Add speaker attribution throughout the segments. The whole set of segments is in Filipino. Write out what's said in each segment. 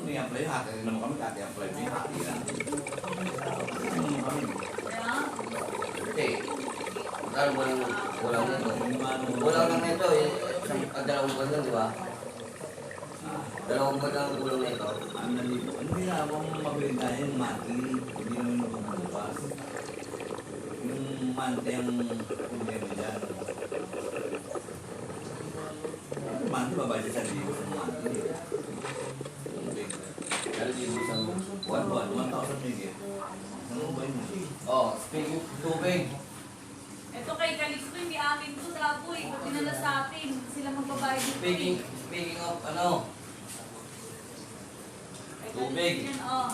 Speaker 1: may apply, hati rin naman kami, hati apply, may hati lang.
Speaker 2: Kasi, walang nito. Walang lang nito eh. Dalawang buwan lang, di ba? Dalawang buwan lang ang gulong nito.
Speaker 1: Ano ginagawa mong mabiling tayo yung mati, hindi naman mabubukas. Yung mante ang problema dyan. Mante, babae sa libo sa mante.
Speaker 2: Pero di mo isang
Speaker 1: 1,000 higit. Ano ba yun?
Speaker 2: Oh, speaking tubig.
Speaker 3: Ito kay Calixto, hindi akin to, Daboy. Pinala sa atin. Sila magbabayad dito.
Speaker 2: Speaking of ano,
Speaker 3: Kay
Speaker 2: tubig.
Speaker 3: Calixto yan, oh.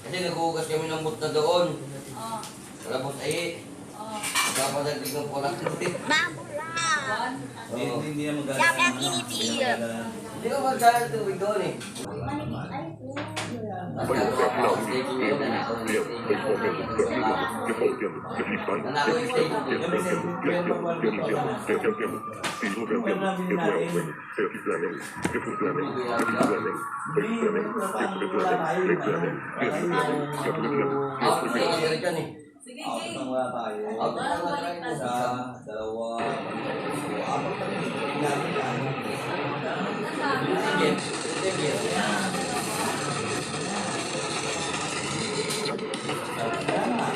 Speaker 2: Kasi naghuhugas kami ng but na doon.
Speaker 3: Oh.
Speaker 2: Wala bot ay.
Speaker 3: Oh.
Speaker 2: Nagpapadagdig ng pula.
Speaker 3: One.
Speaker 1: Hindi naman gano'n.
Speaker 4: Siya ang kinipil.
Speaker 2: Hindi ko magsalang tubig doon eh.
Speaker 3: Sige,
Speaker 1: Out
Speaker 3: Jay.
Speaker 1: nang wala tayo.
Speaker 2: Out nang wala tayo.
Speaker 1: Isa, dalawa, apat kami. Tingnan yan. Kaya nga.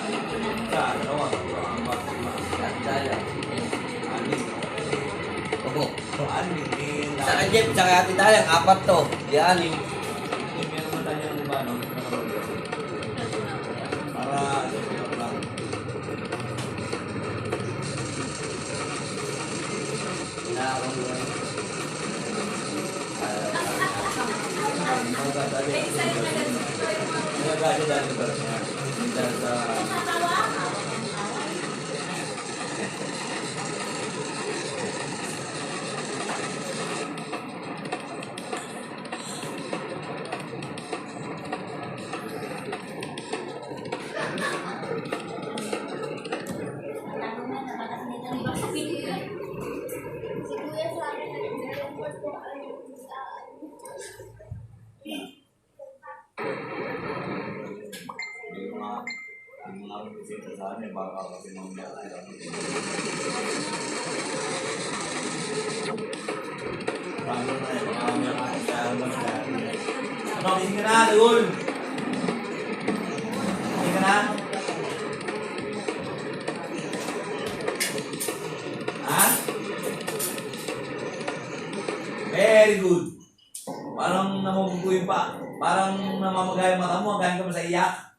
Speaker 1: Isa, dalawa, apat, lima. Anim. So, anim.
Speaker 2: Sa Jeep, sa Ate Dalang, apat to. Yan eh.
Speaker 1: Meron mo tayo yung iba, no? Para, lang.
Speaker 3: Ay, sa'yo na lang.
Speaker 1: Nagagawa dahil ba siya? Dahil sa... Yung mga bisita sa amin, baka kasi mamaya sila. Paano na yun? Baka mamaya makakasyahan ba sa atin? Ano, tingin ka na, Dul! Tingin ka na? Ha? Very good! Parang namumugoy pa. Parang namamagay ang mata mo, hanggang ka pa sa iyak.